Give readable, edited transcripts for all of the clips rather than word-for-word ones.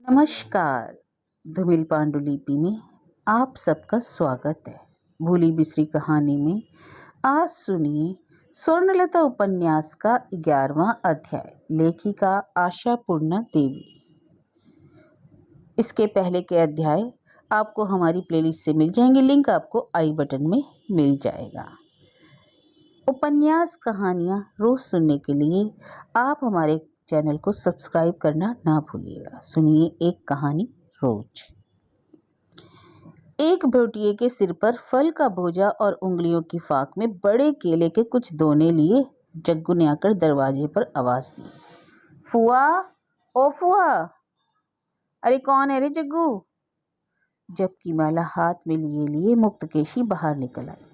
नमस्कार। धूमिल पांडुलिपि में आप सबका स्वागत है। भूली बिसरी कहानी में आज सुनिए स्वर्णलता उपन्यास का 11वां अध्याय, लेखिका आशापूर्णा देवी। इसके पहले के अध्याय आपको हमारी प्लेलिस्ट से मिल जाएंगे, लिंक आपको आई बटन में मिल जाएगा। उपन्यास कहानियाँ रोज सुनने के लिए आप हमारे चैनल को सब्सक्राइब करना ना भूलिएगा। सुनिए एक कहानी रोज। एक भोटिये के सिर पर फल का बोझा और उंगलियों की फाक में बड़े केले के कुछ दोने लिए जग्गू ने आकर दरवाजे पर आवाज दी। फुआ, ओ फुआ। अरे कौन है रे जग्गू? जबकि माला हाथ में लिए लिए मुक्तकेशी बाहर निकल आई।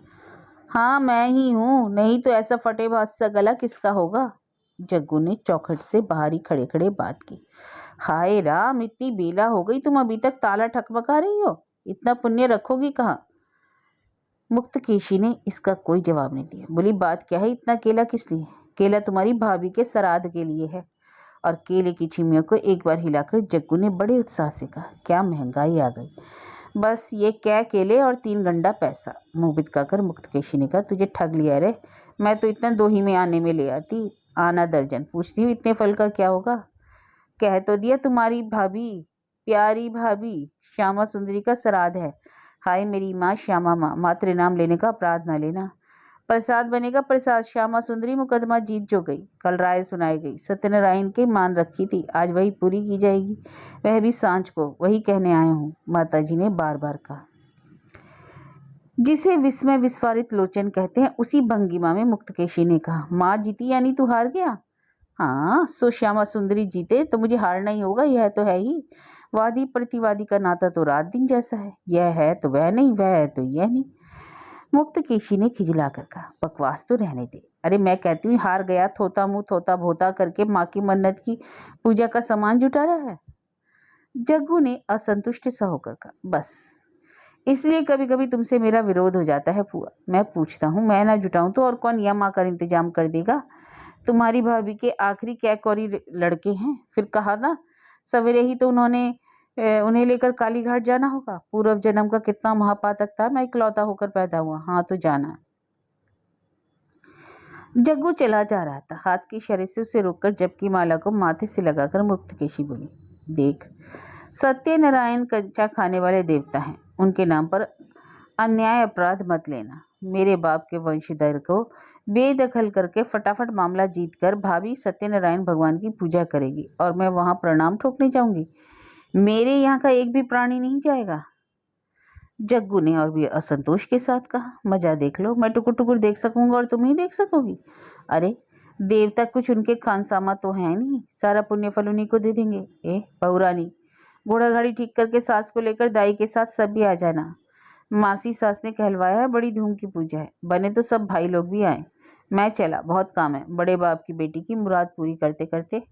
हाँ मैं ही हूँ, नहीं तो ऐसा फटेबाज सा गला किसका होगा? जग्गू ने चौखट से बाहर ही खड़े खड़े बात की। हाय राम, इतनी बेला हो गई, तुम अभी तक ताला ठकमका रही हो? इतना पुण्य रखोगी कहाँ? मुक्तकेशी ने इसका कोई जवाब नहीं दिया। बोली, बात क्या है? इतना केला किस लिए? केला तुम्हारी भाभी के श्राद्ध के लिए है। और केले की छिमियों को एक बार हिलाकर जग्गू ने बड़े उत्साह से कहा, क्या महंगाई आ गई। बस ये क्या केले और 3 गंडा पैसा। मुंह बिदकाकर मुक्तकेशी ने कहा, तुझे ठग लिया रे। मैं तो इतना 2 ही में आने में ले आती, आना दर्जन। पूछती हूँ इतने फल का क्या होगा? कह तो दिया, तुम्हारी भाभी, प्यारी भाभी श्यामा सुंदरी का श्राद्ध है। हाय मेरी माँ श्यामा माँ, मात्र नाम लेने का अपराध ना लेना। प्रसाद बनेगा प्रसाद। श्यामा सुंदरी मुकदमा जीत जो गई, कल राय सुनाई गई, सत्यनारायण के मान रखी थी, आज वही पूरी की जाएगी, वह भी सांझ को। वही कहने आया हूँ, माताजी ने बार बार कहा। जिसे विस्मय विस्फारित लोचन कहते हैं, उसी भंगिमा में मुक्तकेशी ने कहा, माँ जीती यानी तू हार गया? हाँ, सो श्यामा सुंदरी जीते तो मुझे हारना ही होगा, यह तो है ही। वादी प्रतिवादी का नाता तो रात दिन जैसा है, यह है तो वह नहीं, वह है तो यह नहीं। मुक्तकेशी ने खिजला कर कहा, बकवास तो रहने दे। अरे मैं कहती हूँ हार गया, थोता मुंह थोता भोता करके माँ की मन्नत की पूजा का सामान जुटा रहा है। जग्गू ने असंतुष्ट सा होकर कहा, बस इसलिए कभी कभी तुमसे मेरा विरोध हो जाता है फुआ। मैं पूछता हूँ, मैं ना जुटाऊं तो और कौन यम आकर इंतजाम कर देगा? तुम्हारी भाभी के आखिरी कैकोरी लड़के हैं। फिर कहा ना सवेरे ही तो उन्हें लेकर काली घाट जाना होगा। पूर्व जन्म का कितना महापातक था, मैं इकलौता होकर पैदा हुआ। हाँ तो जाना। जग्गू चला जा रहा था, हाथ के इशारे से उसे रोककर जबकि माला को माथे से लगाकर मुक्तकेशी बोली, देख, सत्यनारायण कच्चा खाने वाले देवता हैं, उनके नाम पर अन्याय अपराध मत लेना। मेरे बाप के वंशधर को बेदखल करके फटाफट मामला जीतकर भाभी सत्यनारायण भगवान की पूजा करेगी और मैं वहां प्रणाम ठोकने जाऊंगी। मेरे यहाँ का एक भी प्राणी नहीं जाएगा। जग्गू ने और भी असंतोष के साथ कहा, मजा देख लो, मैं टुकुर टुकुर देख सकूंगा और तुम नहीं देख सकोगी। अरे देवता कुछ उनके खानसामा तो है नहीं, सारा पुण्य फल उन्हीं को दे देंगे। बहुरानी, घोड़ा गाड़ी ठीक करके सास को लेकर दाई के साथ सब भी आ जाना। मासी सास ने कहलवाया है, बड़ी धूम की पूजा है, बने तो सब भाई लोग भी आए। मैं चला, बहुत काम है। बड़े बाप की बेटी की मुराद पूरी करते करते।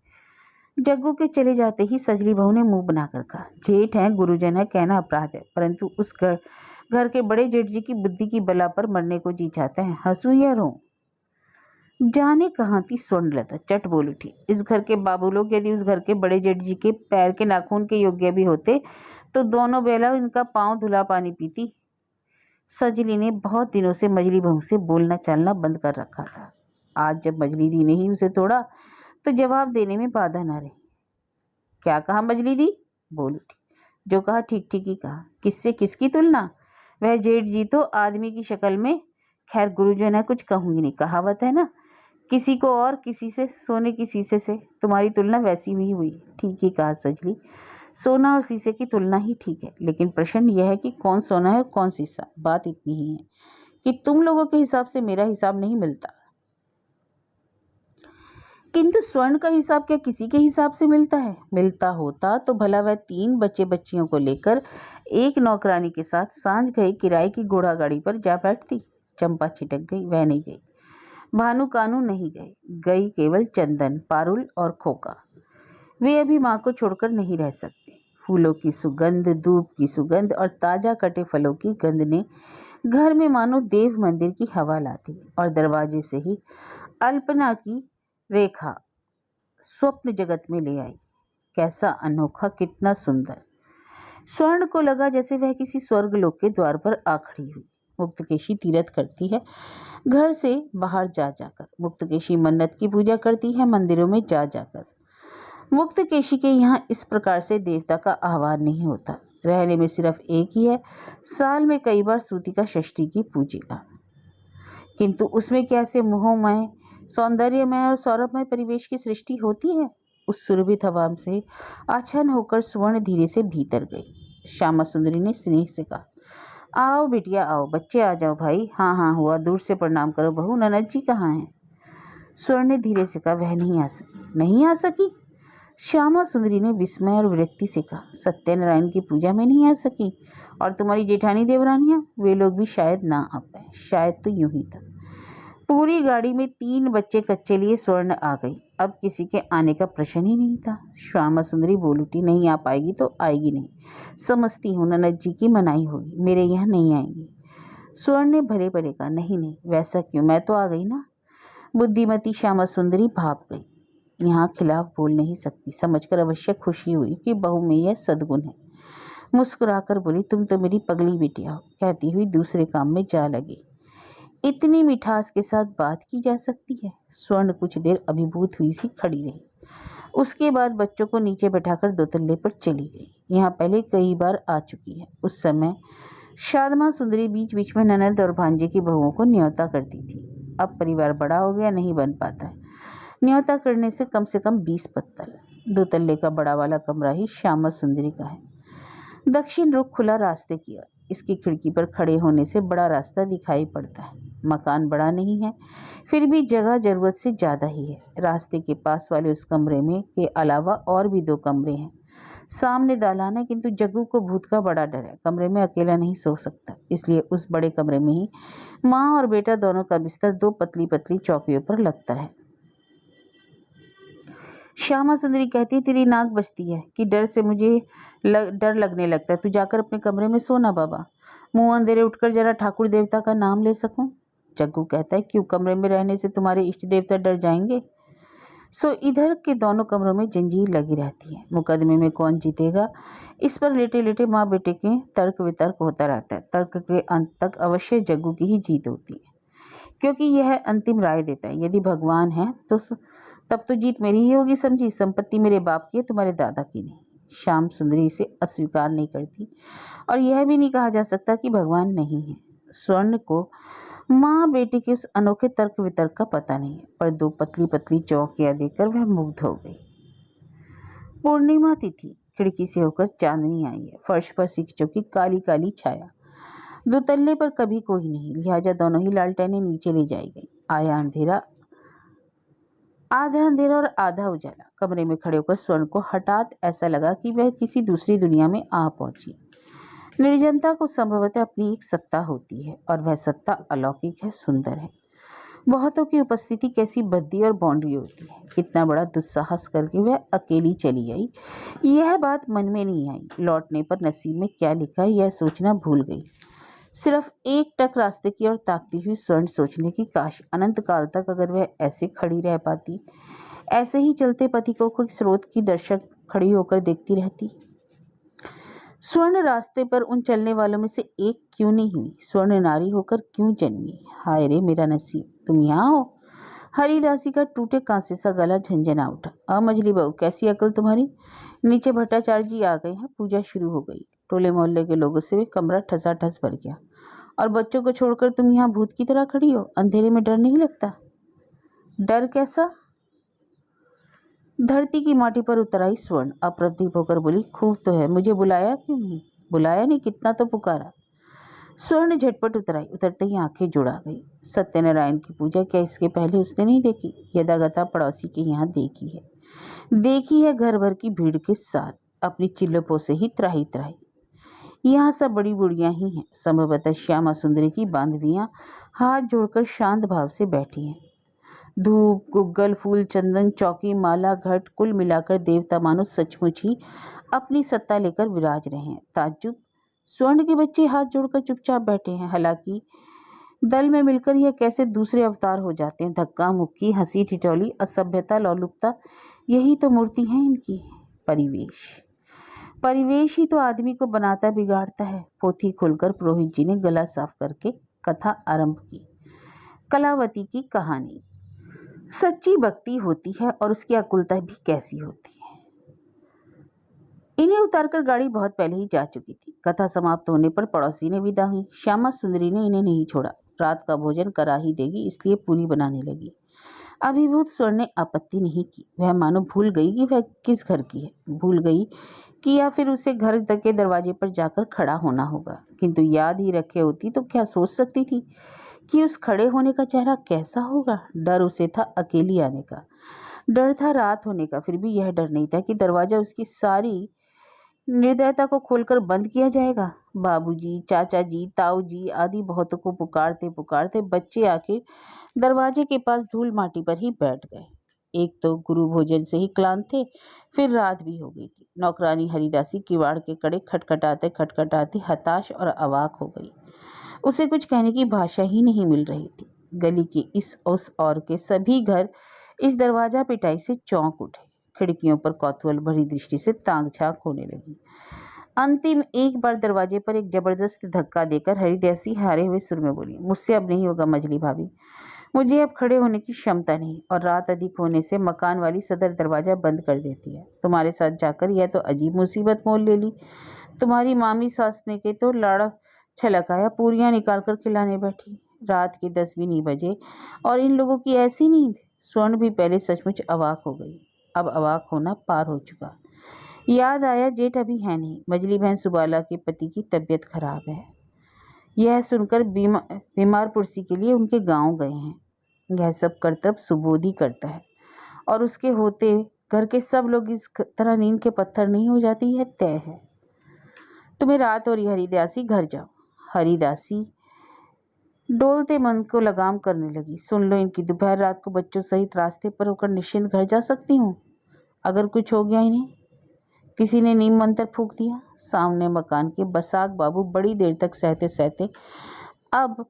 जग्गू के चले जाते ही सजली बहू ने मुंह बनाकर कहा, जेठ है, गुरुजन है, कहना अपराध है, परंतु उस घर के बड़े जेठ जी की बुद्धि की बला पर मरने को जी चाहते हैं। हंसू या रो? जाने कहाँ थी स्वर्णलता, चट बोल उठी। इस घर के बाबू लोग यदि उस घर के बड़े जेठ जी के पैर के नाखून के योग्य भी होते तो दोनों बेला इनका पांव धुला पानी पीती। सजली ने बहुत दिनों से मजली बहू से बोलना चालना बंद कर रखा था। आज जब मजली दी ने ही उसे तोड़ा तो जवाब देने में बाधा न रही। क्या कहा मजली दी? बोल उठी। जो कहा ठीक ठीक ही कहा। किससे किसकी तुलना? वह जेठ जी तो आदमी की शक्ल में, खैर गुरुजन है, कुछ कहूंगी नहीं, कहावत है ना, किसी को और किसी से सोने की शीशे से। तुम्हारी तुलना वैसी हुई। ठीक ही कहा सजली, सोना और शीशे की तुलना ही ठीक है, लेकिन प्रश्न यह है कि कौन सोना है और कौन शीशा। बात इतनी ही है कि तुम लोगों के हिसाब से मेरा हिसाब नहीं मिलता, किंतु स्वर्ण का हिसाब क्या किसी के हिसाब से मिलता है? मिलता होता तो भला वह 3 बच्चे बच्चियों को लेकर एक नौकरानी के साथ सांझ गए किराए की घोड़ा गाड़ी पर जा बैठती। चंपा छिटक गई, वह नहीं गई। भानु कानू नहीं गए, गई केवल चंदन, पारुल और खोका। वे अभी माँ को छोड़कर नहीं रह सकते। फूलों की सुगंध, धूप की सुगंध और ताजा कटे फलों की गंध ने घर में मानो देव मंदिर की हवा ला दी और दरवाजे से ही अल्पना की रेखा स्वप्न जगत में ले आई। कैसा अनोखा, कितना सुंदर। स्वर्ण को लगा जैसे वह किसी स्वर्ग लोक के द्वार पर आ खड़ी हुई। मुक्तकेशी तीरथ करती है घर से बाहर जा जाकर, मुक्तकेशी मन्नत की पूजा करती है मंदिरों में जा जाकर। मुक्तकेशी के यहाँ इस प्रकार से देवता का आह्वान नहीं होता। रहने में सिर्फ एक ही है, साल में कई बार सूतिका षष्ठी की पूजिका, किंतु उसमें कैसे मोहमय, सौंदर्यमय और सौरभमय परिवेश की सृष्टि होती है। उस सुरभित हवा से आच्छन्न होकर स्वर्ण धीरे से भीतर गई। श्यामा सुंदरी ने स्नेह से कहा, आओ बिटिया आओ, बच्चे आ जाओ भाई। हाँ हाँ हुआ, दूर से प्रणाम करो बहू, ननद जी कहाँ हैं? स्वर्ण ने धीरे से कहा, वह नहीं आ सकी। नहीं आ सकी? श्यामा सुंदरी ने विस्मय और विरक्ति से कहा, सत्यनारायण की पूजा में नहीं आ सकी? और तुम्हारी जेठानी देवरानियां, वे लोग भी शायद ना आ पाए। शायद तो यूं ही था। पूरी गाड़ी में 3 बच्चे कच्चे लिए स्वर्ण आ गई। अब किसी के आने का प्रश्न ही नहीं था। श्यामा सुंदरी बोल उठी, नहीं आ पाएगी तो आएगी नहीं, समझती हूँ ननद जी की मनाही होगी, मेरे यहाँ नहीं आएंगी। स्वर्ण ने भले भले कहा, नहीं नहीं, वैसा क्यों, मैं तो आ गई ना। बुद्धिमती श्यामा सुंदरी भाप गई। यहाँ खिलाफ बोल नहीं सकती, समझकर अवश्य खुशी हुई कि बहू में यह सद्गुण है। मुस्कुराकर बोली, तुम तो मेरी पगली बिटिया हो, कहती हुई दूसरे काम में जा लगी। इतनी मिठास के साथ बात की जा सकती है? स्वर्ण कुछ देर अभिभूत हुई सी खड़ी रही। उसके बाद बच्चों को नीचे बैठाकर 2 तल्ले पर चली गई। यहाँ पहले कई बार आ चुकी है। उस समय शादमा सुंदरी बीच बीच में ननद और भांजे की बहुओं को न्योता करती थी। अब परिवार बड़ा हो गया, नहीं बन पाता है। न्योता करने से कम 20 पत्तल। 2 तल्ले का बड़ा वाला कमरा ही श्यामा सुंदरी का है। दक्षिण रुख खुला रास्ते की ओर। इसकी खिड़की पर खड़े होने से बड़ा रास्ता दिखाई पड़ता है। मकान बड़ा नहीं है, फिर भी जगह जरूरत से ज़्यादा ही है। रास्ते के पास वाले उस कमरे में के अलावा और भी 2 कमरे हैं। सामने दालान है, किंतु जग्गू को भूत का बड़ा डर है। कमरे में अकेला नहीं सो सकता, इसलिए उस बड़े कमरे में ही माँ और बेटा दोनों का बिस्तर 2 पतली पतली चौकियों पर लगता है। श्यामा सुंदरी कहती, तेरी नाक बजती है कि डर से मुझे डर लगने लगता है। तू जाकर अपने कमरे में सोना बाबा, मुंह अंधेरे उठकर जरा ठाकुर देवता का नाम ले सकूं। जग्गू कहता है, क्यों, कमरे में रहने से तुम्हारे इष्ट देवता डर जाएंगे? सो इधर के दोनों कमरों में जंजीर लगी रहती है। मुकदमे में कौन जीतेगा, इस पर लेटे लेटे माँ बेटे के तर्क वितर्क होता रहता है। तर्क के अंत तक अवश्य जग्गू की ही जीत होती है, क्योंकि यह अंतिम राय देता है। यदि भगवान है तो तब तो जीत मेरी ही होगी समझी। संपत्ति मेरे बाप की है, तुम्हारे दादा की नहीं। श्याम सुंदरी इसे अस्वीकार नहीं करती, और यह भी नहीं कहा जा सकता कि भगवान नहीं है। स्वर्ण को माँ बेटे के उस अनोखे तर्क वितर्क का पता नहीं है, पर 2 पतली पतली चौकियां देखकर वह मुग्ध हो गई। पूर्णिमा तिथि, खिड़की से होकर चांदनी आई है। फर्श पर सिकचों की काली काली छाया। 2 तल्ले पर कभी कोई नहीं, लिहाजा दोनों ही लालटेनें नीचे ले जाई गई। आया अंधेरा, आधा अंधेरा और आधा उजाला। कमरे में खड़े होकर स्वर्ण को हठात ऐसा लगा कि वह किसी दूसरी दुनिया में आ पहुंची। निर्जनता को संभवतः अपनी एक सत्ता होती है, और वह सत्ता अलौकिक है, सुंदर है। बहुतों की उपस्थिति कैसी भद्दी और बौंडरी होती है। कितना बड़ा दुस्साहस करके वह अकेली चली आई, यह बात मन में नहीं आई। लौटने पर नसीब में क्या लिखा है यह सोचना भूल गई। सिर्फ एक टक रास्ते की ओर ताकती हुई स्वर्ण सोचने की, काश अनंत काल तक अगर वह ऐसे खड़ी रह पाती, ऐसे ही चलते पथिकों को स्रोत की दर्शक खड़ी होकर देखती रहती। स्वर्ण रास्ते पर उन चलने वालों में से एक क्यों नहीं हुई? स्वर्ण नारी होकर क्यों जन्मी? हाय रे मेरा नसीब, तुम यहाँ हो। हरिदासी का टूटे कांसे सा गला झंझना उठा। मझली बहू, कैसी अकल तुम्हारी? नीचे भट्टाचार्य जी आ गए हैं, पूजा शुरू हो गई। टोले मोहल्ले के लोगों से कमरा ठसाठस भर गया। और बच्चों को छोड़कर तुम यहाँ भूत की तरह खड़ी हो, अंधेरे में डर नहीं लगता? डर कैसा? धरती की माटी पर उतर आई स्वर्ण, अप्रतिभ होकर बोली, खूब तो है, मुझे बुलाया क्यों नहीं? बुलाया नहीं, कितना तो पुकारा। स्वर्ण झटपट उतर आई, उतरते ही आंखें जुड़ा गई। सत्यनारायण की पूजा क्या इसके पहले उसने नहीं देखी? यदागता पड़ोसी के यहाँ देखी है घर भर की भीड़ के साथ, अपनी चिल्लपों से ही त्राही त्राही। यहाँ सब बड़ी बुढ़ियां ही हैं। संभवतः श्यामा सुंदरी की बांधवियां हाथ जोड़कर शांत भाव से बैठी हैं। धूप, गुग्गल, फूल, चंदन, चौकी, माला, घट, कुल मिलाकर देवता मानो सचमुच ही अपनी सत्ता लेकर विराज रहे हैं। ताज्जुब, स्वर्ण के बच्चे हाथ जोड़कर चुपचाप बैठे हैं। हालांकि दल में मिलकर यह कैसे दूसरे अवतार हो जाते हैं। धक्का मुक्की, हंसी ठिठौली, असभ्यता, लौलुपता, यही तो मूर्ति है इनकी। परिवेश। परिवेश ही तो आदमी को बनाता बिगाड़ता है। पोथी खोलकर पुरोहित जी ने गला साफ करके कथा आरंभ की। कलावती की कहानी। सच्ची भक्ति होती है और उसकी अकुलता भी कैसी होती है। इन्हें उतारकर गाड़ी बहुत पहले ही जा चुकी थी। कथा समाप्त होने पर पड़ोसी ने विदा हुई। श्यामा सुंदरी ने इन्हें नहीं छोड़ा। रात का भोजन करा ही देगी, इसलिए पूरी बनाने लगी। अभिभूत स्वर्ण ने आपत्ति नहीं की। वह मानो भूल गई कि वह किस घर की है, भूल गई कि या फिर उसे घर तक के दरवाजे पर जाकर खड़ा होना होगा। किंतु याद ही रखे होती तो क्या सोच सकती थी कि उस खड़े होने का चेहरा कैसा होगा। डर उसे था अकेली आने का, डर था रात होने का। फिर भी यह डर नहीं था कि दरवाजा उसकी सारी निर्दयता को खोलकर बंद किया जाएगा। बाबूजी, चाचा जी, ताऊ जी आदि बहुतों को पुकारते पुकारते बच्चे आखिर दरवाजे के पास धूल माटी पर ही बैठ गए। एक तो गुरु भोजन से ही क्लांत थे, फिर रात भी हो गई थी। नौकरानी हरिदासी किवाड़ के कड़े खटखटाते खटखटाते हताश और अवाक हो गई। उसे कुछ कहने की भाषा ही नहीं मिल रही थी। गली के इस उस और के सभी घर इस दरवाजा पिटाई से चौंक उठे। खिड़कियों पर कौतूहल भरी दृष्टि से ताक झांक होने लगी। अंतिम एक बार दरवाजे पर एक जबरदस्त धक्का देकर हरिदासी हारे हुए सुर में बोली, मुझसे अब नहीं होगा मजली भाभी, मुझे अब खड़े होने की क्षमता नहीं, और रात अधिक होने से मकान वाली सदर दरवाजा बंद कर देती है। तुम्हारे साथ जाकर यह तो अजीब मुसीबत मोल ले ली। तुम्हारी मामी सास ने के तो लाड़ा छलकाया, पूरियां निकाल कर खिलाने बैठी। रात के 10 भी नहीं बजे और इन लोगों की ऐसी नींद। स्वर्ण भी पहले सचमुच अवाक हो गई। अब अवाक होना पार हो चुका। याद आया जेठ अभी है नहीं। मजली बहन सुबाला के पति की तबीयत खराब है। यह सुनकर बीमार पुरसी के लिए उनके गांव गए हैं। यह सब कर्तव्य सुबोध ही करता है, और उसके होते घर के सब लोग इस तरह नींद के पत्थर नहीं हो जाती है तय है। तुम्हें रात और हरिदासी घर जाओ। हरिदासी डोलते मन को लगाम करने लगी। सुन लो इनकी, दोपहर रात को बच्चों सहित रास्ते पर होकर निश्चिंत घर जा सकती हूँ। अगर कुछ हो गया इन्हें, किसी ने नीम मंत्र फूंक दिया। सामने मकान के बसाक बाबू बड़ी देर तक सहते सहते अब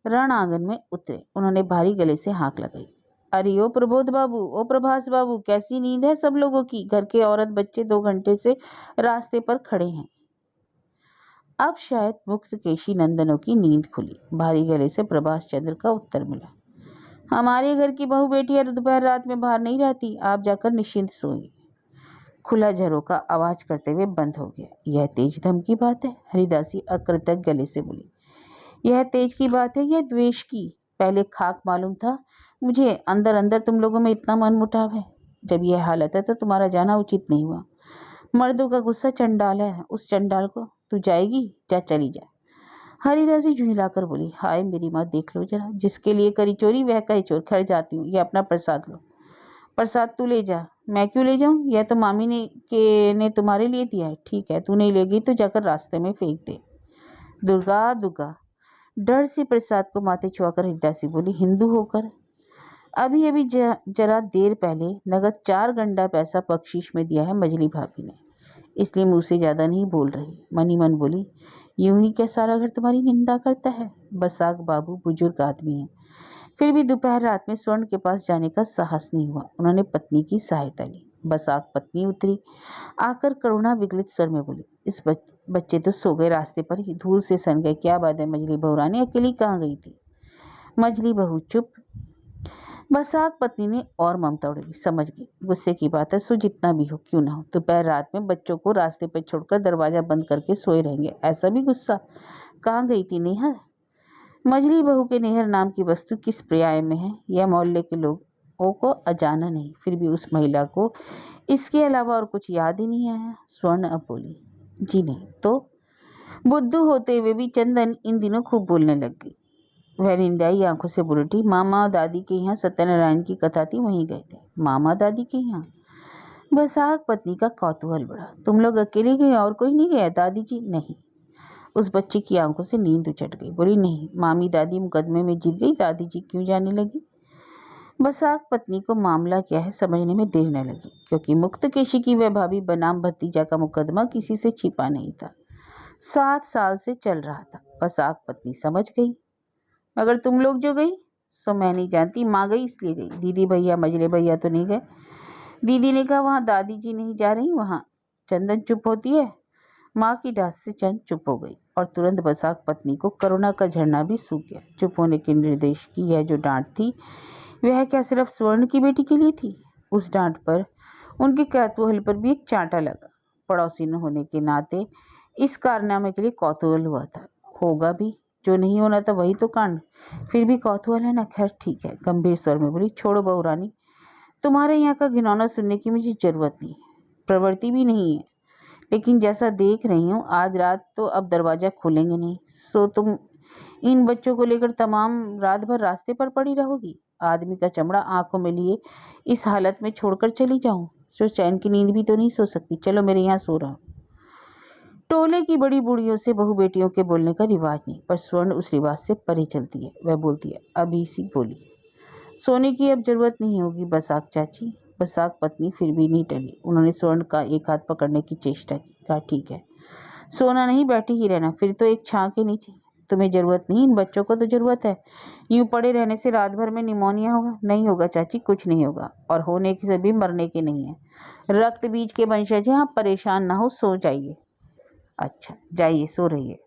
रण आंगन में उतरे। उन्होंने भारी गले से हाँक लगाई, अरे ओ प्रबोध बाबू, ओ प्रभास बाबू, कैसी नींद है सब लोगों की। घर के औरत बच्चे 2 घंटे से रास्ते पर खड़े हैं। अब शायद मुक्त केशी नंदनों की नींद खुली। भारी गले से प्रभास चंद्र का उत्तर मिला, हमारे घर की बहू बेटी दोपहर रात में बाहर नहीं रहती, आप जाकर निश्चिंत सोइए। खुला झरोका आवाज करते हुए बंद हो गया। यह तेज धम की बात है, हरिदासी अकृतज्ञ गले से बोली। यह तेज की बात है या द्वेष की? पहले खाक मालूम था मुझे, अंदर अंदर तुम लोगों में इतना मनमुटाव है। जब यह हालत है तो तुम्हारा जाना उचित नहीं हुआ। मर्दों का गुस्सा चंडाल है, उस चंडाल को तू जाएगी, जा चली जा। हरिदासी झुंझलाकर बोली, हाय मेरी माँ, देख लो जरा, जिसके लिए करी चोरी वह कहे चोर। खैर जाती हूँ, ये अपना प्रसाद लो। प्रसाद तू ले जा। मैं क्यों ले जाऊं? यह तो मामी ने तुम्हारे लिए दिया है। ठीक है, तू नहीं लेगी तो जाकर रास्ते में फेंक दे। दुर्गा दुर्गा। डर से प्रसाद को माथे छुआकर हरिदासी बोली, हिंदू होकर अभी अभी जरा देर पहले नगद 4 गंडा पैसा बख्शीश में दिया है मजली भाभी ने, इसलिए मुँह से ज्यादा नहीं बोल रही। मनी मन बोली, यूं ही क्या सारा घर तुम्हारी निंदा करता है? बसाक बाबू बुजुर्ग आदमी है, फिर भी दोपहर रात में स्वर्ण के पास जाने का साहस नहीं हुआ। उन्होंने पत्नी की सहायता ली। बसाक पत्नी उतरी, आकर करुणा विगलित स्वर में बोली, इस बच्चे तो सो गए रास्ते पर ही, धूल से सन गए। क्या बात है मजली बहू रानी, अकेली कहाँ गई थी? मजली बहू चुप। बसाक पत्नी ने और ममता उड़ेगी, समझ गई, गुस्से की बात है, सो जितना भी हो क्यों ना हो, दोपहर रात में बच्चों को रास्ते पर छोड़कर दरवाजा बंद करके सोए रहेंगे, ऐसा भी गुस्सा? कहाँ गई थी नेहर? मजली बहू के नेहर नाम की वस्तु किस पर्याय में है यह मोहल्ले के लोगों को अजाना नहीं। फिर भी उस महिला को इसके अलावा और कुछ याद ही नहीं आया। स्वर्ण अब बोली, जी नहीं तो। बुद्धू होते हुए भी चंदन इन दिनों खूब बोलने लग गई। वह निंदाई आंखों से बोल उठी, मामा दादी के यहाँ सत्यनारायण की कथा थी, वहीं गए थे। मामा दादी के यहाँ? बसाक पत्नी का कौतूहल बढ़ा, तुम लोग अकेले गए और कोई नहीं गया? दादी जी? नहीं। उस बच्चे की आंखों से नींद उचट गई। बोली, नहीं, मामी दादी मुकदमे में जीत गई, दादी जी क्यों जाने लगी? बसाक पत्नी को मामला क्या है समझने में देर न लगी, क्योंकि मुक्त केशी की वह भाभी बनाम भतीजा का मुकदमा किसी से छिपा नहीं था, 7 साल से चल रहा था। बसाक पत्नी समझ गई। मगर तुम लोग जो गई? सो मैं नहीं जानती, माँ गई इसलिए गई। दीदी भैया मजले भैया तो नहीं गए? दीदी ने कहा, वहाँ दादी जी नहीं जा रही वहाँ चंदन चुप होती है। माँ की डांट से चंद चुप हो गई और तुरंत बसाक पत्नी को करुणा का झरना भी सूख गया। चुप होने के निर्देश की यह जो डांट थी वह क्या सिर्फ स्वर्ण की बेटी के लिए थी? उस डांट पर उनके कौतूहल पर भी एक चांटा लगा। पड़ोसी न होने के नाते इस कारनामे के लिए कौतूहल हुआ था, होगा भी, जो नहीं होना था वही तो कांड। फिर भी कौतूहल है ना, खैर ठीक है। गंभीर स्वर में बोली, छोड़ो बहू रानी, तुम्हारे यहाँ का घिनौना सुनने की मुझे जरूरत नहीं है, प्रवृत्ति भी नहीं है। लेकिन जैसा देख रही हूँ आज रात तो अब दरवाजा खोलेंगे नहीं, सो तुम इन बच्चों को लेकर तमाम रात भर रास्ते पर पड़ी रहोगी। आदमी का चमड़ा आंखों में लिए इस हालत में छोड़कर चली जाऊं, सो चैन की नींद भी तो नहीं सो सकती। चलो मेरे यहाँ सो रहा। टोले की बड़ी बूढ़ियों से बहू बेटियों के बोलने का रिवाज नहीं, पर स्वर्ण उस रिवाज से परे चलती है। वह बोलती है, अभी सी बोली, सोने की अब जरूरत नहीं होगी बसाक चाची। बसाक पत्नी फिर भी नहीं टली। उन्होंने स्वर्ण का एक हाथ पकड़ने की चेष्टा की। कहा, ठीक है, सोना नहीं, बैठी ही रहना, फिर तो एक छां के नीचे। तुम्हें जरूरत नहीं, इन बच्चों को तो जरूरत है। यूं पड़े रहने से रात भर में निमोनिया होगा। नहीं होगा चाची, कुछ नहीं होगा, और होने से भी मरने के नहीं है। रक्त बीज के वंशज हैं, आप परेशान ना हो, सो जाइए। अच्छा जाइए, सो रहिए।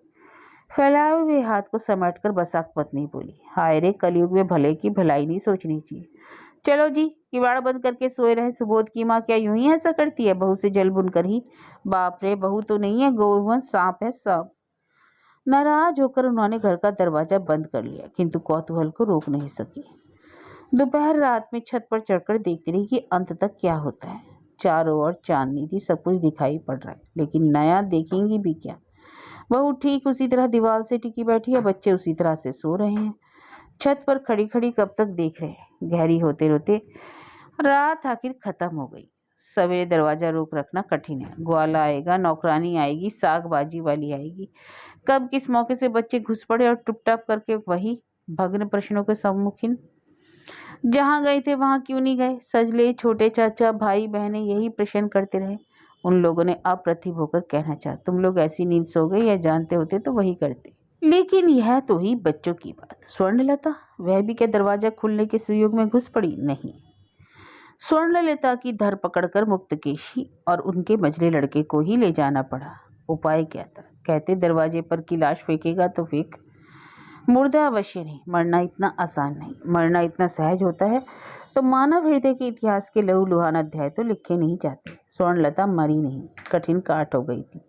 फैलाए हुए हाथ को समेटकर बसाक पत्नी बोली, हाय रे, कलयुग में भले की भलाई नहीं सोचनी चाहिए। चलो जी, किवाड़ बंद करके सोए रहे। सुबोध की माँ क्या यूं ही ऐसा करती है? बहू से जल बुनकर ही। बाप रे, बहू तो नहीं है, गोवंश सांप है सांप। नाराज होकर उन्होंने घर का दरवाजा बंद कर लिया, किंतु कौतूहल को रोक नहीं सकी। दोपहर रात में छत पर चढ़कर देखती रही कि अंत तक क्या होता है। चारों ओर चांदनी थी, सब कुछ दिखाई पड़ रहा है, लेकिन नया देखेंगी भी क्या? बहू ठीक उसी तरह दीवार से टिकी बैठी है, बच्चे उसी तरह से सो रहे हैं। छत पर खड़ी खड़ी कब तक देख रहे हैं? गहरी होते रोते रात आखिर खत्म हो गई। सवेरे दरवाजा रोक रखना कठिन है। ग्वाला आएगा, नौकरानी आएगी, साग बाजी वाली आएगी। कब किस मौके से बच्चे घुस पड़े और टुपटाप करके वही भग्न प्रश्नों के सम्मुखीन। जहाँ गए थे वहां क्यों नहीं गए? सजले छोटे चाचा भाई बहनें यही प्रश्न करते रहे। उन लोगों ने अप्रतिभ होकर कहना चाहा, तुम लोग ऐसी नींद सो गए, या जानते होते तो वही करते। लेकिन यह तो ही बच्चों की बात। स्वर्णलता, वह भी क्या दरवाजा खुलने के सुयोग में घुस पड़ी? नहीं। स्वर्णलता की धर पकड़कर मुक्तकेशी और उनके मझले लड़के को ही ले जाना पड़ा। उपाय क्या था? कहते दरवाजे पर की लाश फेंकेगा तो फेंक, मुर्दा अवश्य नहीं। मरना इतना आसान नहीं, मरना इतना सहज होता है तो मानव हृदय के इतिहास के लहूलुहान अध्याय तो लिखे नहीं जाते। स्वर्णलता मरी नहीं, कठिन काट हो गई थी।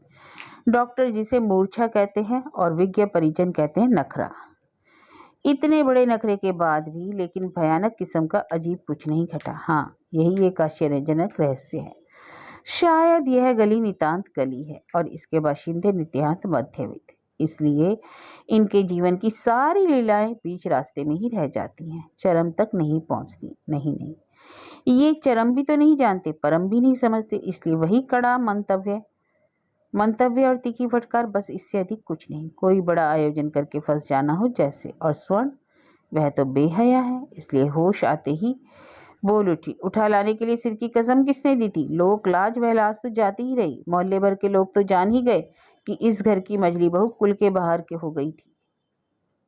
डॉक्टर जिसे मूर्छा कहते हैं और विज्ञ परिजन कहते हैं नखरा। इतने बड़े नखरे के बाद भी लेकिन भयानक किस्म का अजीब कुछ नहीं घटा। हाँ, यही एक आश्चर्यजनक रहस्य है। शायद यह गली नितांत गली है और इसके बाशिंदे नित्यांत मध्यवित्त, इसलिए इनके जीवन की सारी लीलाएं बीच रास्ते में ही रह जाती हैं, चरम तक नहीं पहुंचती। नहीं नहीं, ये चरम भी तो नहीं जानते, परम भी नहीं समझते, इसलिए वही कड़ा मंतव्य और तीखी फटकार, बस इससे अधिक कुछ नहीं। कोई बड़ा आयोजन करके फंस जाना हो जैसे। और स्वर्ण, वह तो बेहया है, इसलिए होश आते ही बोल उठी, उठा लाने के लिए सिर की कसम किसने दी थी? लोक लाज वह लाज तो जाती ही रही। मोहल्ले भर के लोग तो जान ही गए कि इस घर की मझली बहू कुल के बाहर के हो गई थी।